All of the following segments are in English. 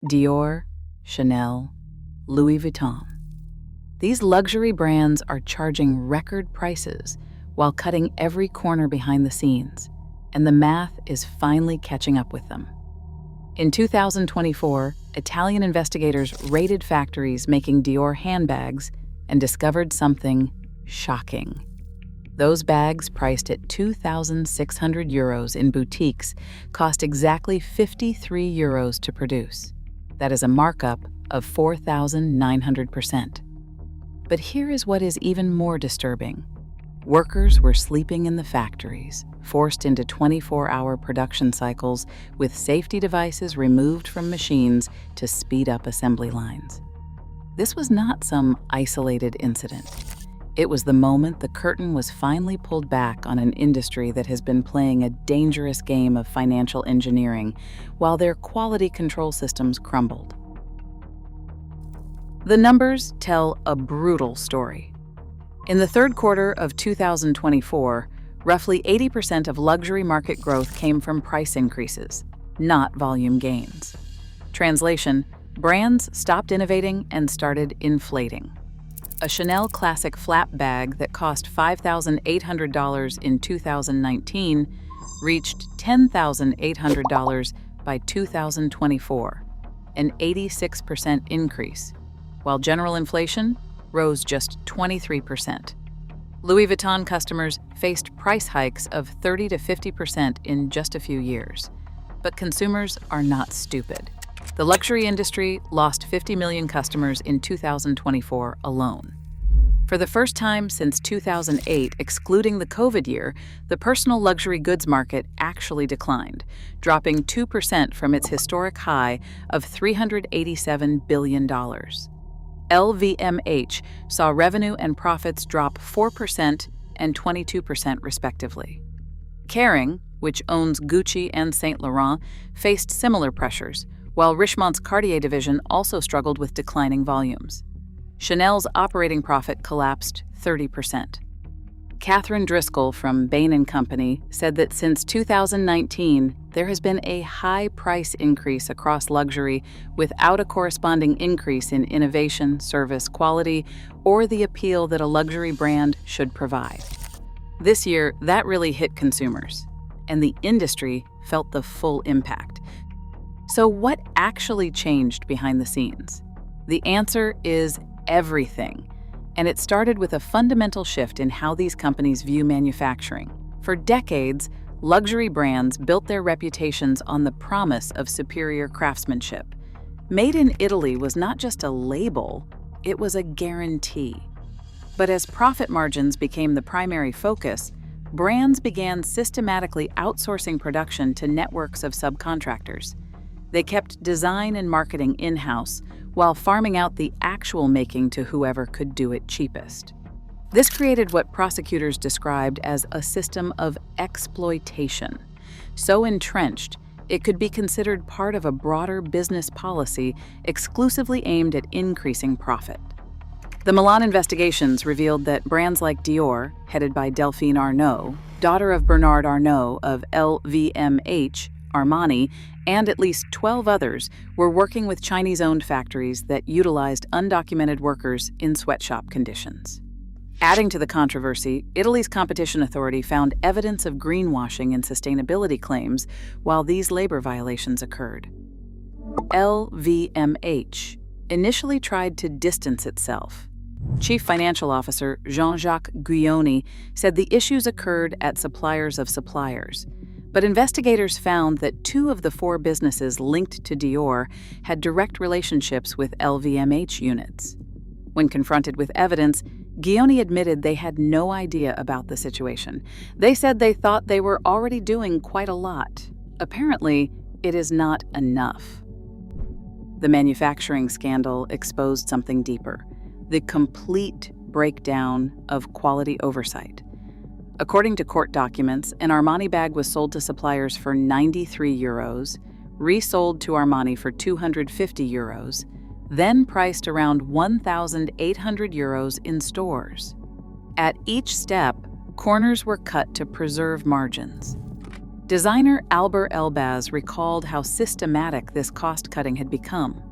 Dior, Chanel, Louis Vuitton. These luxury brands are charging record prices while cutting every corner behind the scenes, and the math is finally catching up with them. In 2024, Italian investigators raided factories making Dior handbags and discovered something shocking. Those bags, priced at €2,600 in boutiques, cost exactly €53 to produce. That is a markup of 4,900%. But here is what is even more disturbing. Workers were sleeping in the factories, forced into 24-hour production cycles with safety devices removed from machines to speed up assembly lines. This was not some isolated incident. It was the moment the curtain was finally pulled back on an industry that has been playing a dangerous game of financial engineering while their quality control systems crumbled. The numbers tell a brutal story. In the third quarter of 2024, roughly 80% of luxury market growth came from price increases, not volume gains. Translation: brands stopped innovating and started inflating. A Chanel classic flap bag that cost $5,800 in 2019 reached $10,800 by 2024, an 86% increase, while general inflation rose just 23%. Louis Vuitton customers faced price hikes of 30 to 50% in just a few years. But consumers are not stupid. The luxury industry lost 50 million customers in 2024 alone. For the first time since 2008, excluding the COVID year, the personal luxury goods market actually declined, dropping 2% from its historic high of $387 billion. LVMH saw revenue and profits drop 4% and 22% respectively. Kering, which owns Gucci and Saint Laurent, faced similar pressures, while Richemont's Cartier division also struggled with declining volumes. Chanel's operating profit collapsed 30%. Catherine Driscoll from Bain & Company said that since 2019, there has been a high price increase across luxury without a corresponding increase in innovation, service, quality, or the appeal that a luxury brand should provide. This year, that really hit consumers, and the industry felt the full impact. So what actually changed behind the scenes? The answer is everything. And it started with a fundamental shift in how these companies view manufacturing. For decades, luxury brands built their reputations on the promise of superior craftsmanship. Made in Italy was not just a label, it was a guarantee. But as profit margins became the primary focus, brands began systematically outsourcing production to networks of subcontractors. They kept design and marketing in-house, while farming out the actual making to whoever could do it cheapest. This created what prosecutors described as a system of exploitation, so entrenched it could be considered part of a broader business policy exclusively aimed at increasing profit. The Milan investigations revealed that brands like Dior, headed by Delphine Arnault, daughter of Bernard Arnault of LVMH, Armani, and at least 12 others, were working with Chinese-owned factories that utilized undocumented workers in sweatshop conditions. Adding to the controversy, Italy's competition authority found evidence of greenwashing and sustainability claims while these labor violations occurred. LVMH initially tried to distance itself. Chief Financial Officer Jean-Jacques Guioni said the issues occurred at suppliers of suppliers. But investigators found that 2 of the 4 businesses linked to Dior had direct relationships with LVMH units. When confronted with evidence, Guioni admitted they had no idea about the situation. They said they thought they were already doing quite a lot. Apparently, it is not enough. The manufacturing scandal exposed something deeper: the complete breakdown of quality oversight. According to court documents, an Armani bag was sold to suppliers for €93, resold to Armani for €250, then priced around €1,800 in stores. At each step, corners were cut to preserve margins. Designer Albert Elbaz recalled how systematic this cost-cutting had become.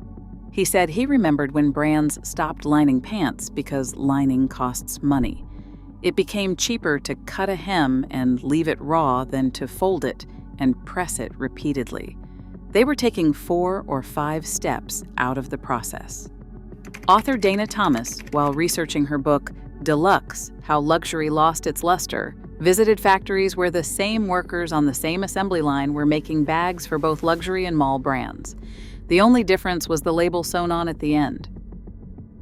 He said he remembered when brands stopped lining pants because lining costs money. It became cheaper to cut a hem and leave it raw than to fold it and press it repeatedly. They were taking 4 or 5 steps out of the process. Author Dana Thomas, while researching her book, Deluxe: How Luxury Lost Its Luster, visited factories where the same workers on the same assembly line were making bags for both luxury and mall brands. The only difference was the label sewn on at the end.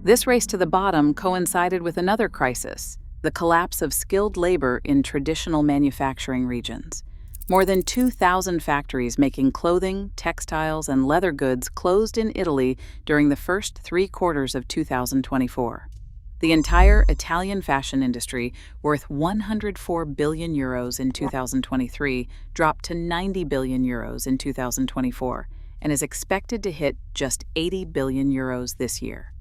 This race to the bottom coincided with another crisis, the collapse of skilled labor in traditional manufacturing regions. More than 2,000 factories making clothing, textiles, and leather goods closed in Italy during the first 3 quarters of 2024. The entire Italian fashion industry, worth 104 billion euros in 2023, dropped to 90 billion euros in 2024 and is expected to hit just 80 billion euros this year.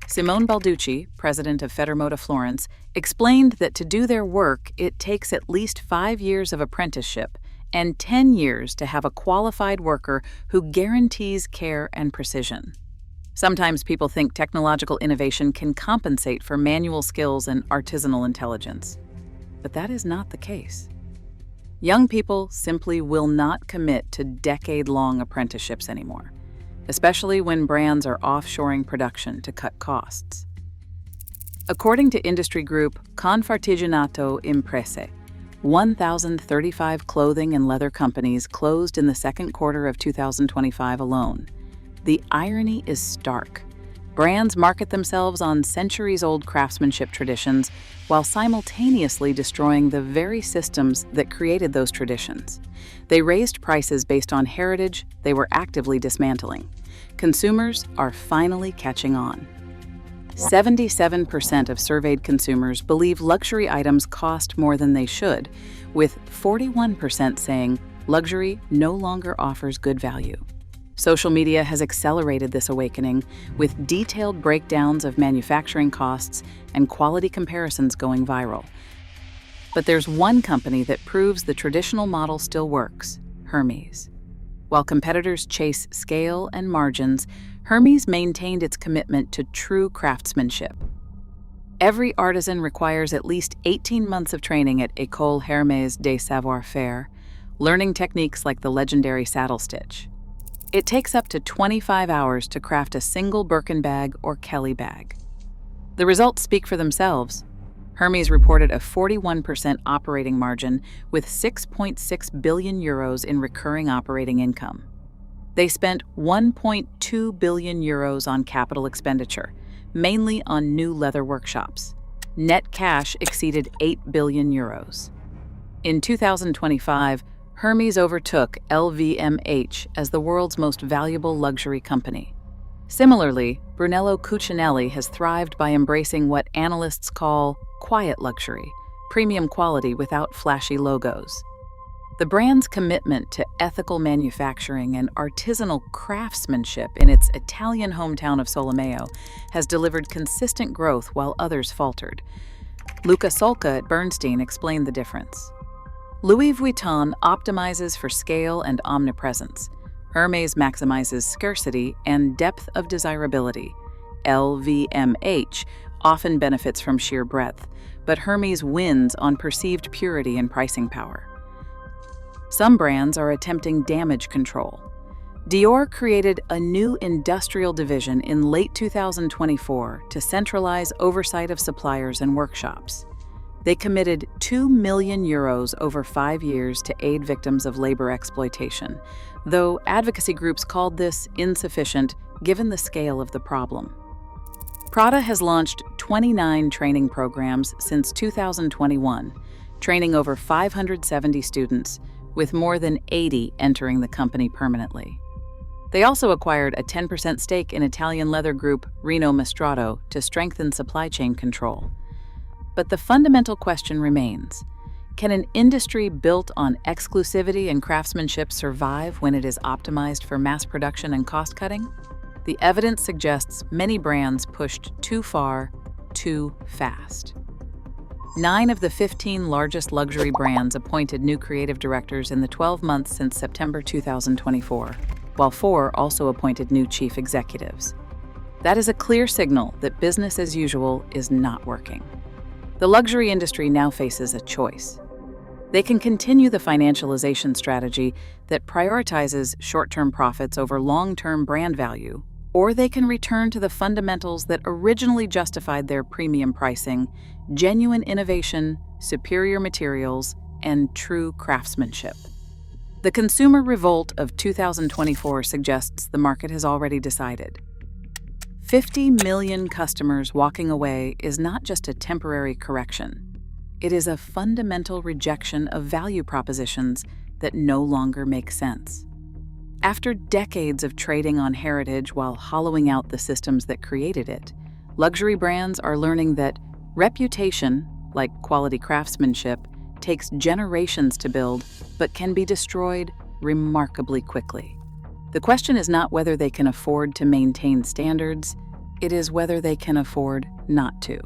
Simone Balducci, president of Federmoda Florence, explained that to do their work, it takes at least 5 years of apprenticeship and 10 years to have a qualified worker who guarantees care and precision. Sometimes people think technological innovation can compensate for manual skills and artisanal intelligence. But that is not the case. Young people simply will not commit to decade-long apprenticeships anymore, especially when brands are offshoring production to cut costs. According to industry group Confartigianato Imprese, 1,035 clothing and leather companies closed in the second quarter of 2025 alone. The irony is stark. Brands market themselves on centuries-old craftsmanship traditions while simultaneously destroying the very systems that created those traditions. They raised prices based on heritage they were actively dismantling. Consumers are finally catching on. 77% of surveyed consumers believe luxury items cost more than they should, with 41% saying luxury no longer offers good value. Social media has accelerated this awakening, with detailed breakdowns of manufacturing costs and quality comparisons going viral. But there's one company that proves the traditional model still works: Hermes. While competitors chase scale and margins, Hermes maintained its commitment to true craftsmanship. Every artisan requires at least 18 months of training at École Hermes des Savoir-Faire, learning techniques like the legendary saddle stitch. It takes up to 25 hours to craft a single Birkin bag or Kelly bag. The results speak for themselves. Hermes reported a 41% operating margin with 6.6 billion euros in recurring operating income. They spent 1.2 billion euros on capital expenditure, mainly on new leather workshops. Net cash exceeded 8 billion euros. In 2025, Hermes overtook LVMH as the world's most valuable luxury company. Similarly, Brunello Cucinelli has thrived by embracing what analysts call quiet luxury, premium quality without flashy logos. The brand's commitment to ethical manufacturing and artisanal craftsmanship in its Italian hometown of Solomeo has delivered consistent growth while others faltered. Luca Solca at Bernstein explained the difference. Louis Vuitton optimizes for scale and omnipresence. Hermes maximizes scarcity and depth of desirability. LVMH often benefits from sheer breadth, but Hermes wins on perceived purity and pricing power. Some brands are attempting damage control. Dior created a new industrial division in late 2024 to centralize oversight of suppliers and workshops. They committed 2 million euros over 5 years to aid victims of labor exploitation, though advocacy groups called this insufficient given the scale of the problem. Prada has launched 29 training programs since 2021, training over 570 students, with more than 80 entering the company permanently. They also acquired a 10% stake in Italian leather group Reno Mastrato to strengthen supply chain control. But the fundamental question remains: can an industry built on exclusivity and craftsmanship survive when it is optimized for mass production and cost-cutting? The evidence suggests many brands pushed too far, too fast. 9 of the 15 largest luxury brands appointed new creative directors in the 12 months since September 2024, while 4 also appointed new chief executives. That is a clear signal that business as usual is not working. The luxury industry now faces a choice. They can continue the financialization strategy that prioritizes short-term profits over long-term brand value, or they can return to the fundamentals that originally justified their premium pricing: genuine innovation, superior materials, and true craftsmanship. The consumer revolt of 2024 suggests the market has already decided. 50 million customers walking away is not just a temporary correction. It is a fundamental rejection of value propositions that no longer make sense. After decades of trading on heritage while hollowing out the systems that created it, luxury brands are learning that reputation, like quality craftsmanship, takes generations to build but can be destroyed remarkably quickly. The question is not whether they can afford to maintain standards, it is whether they can afford not to.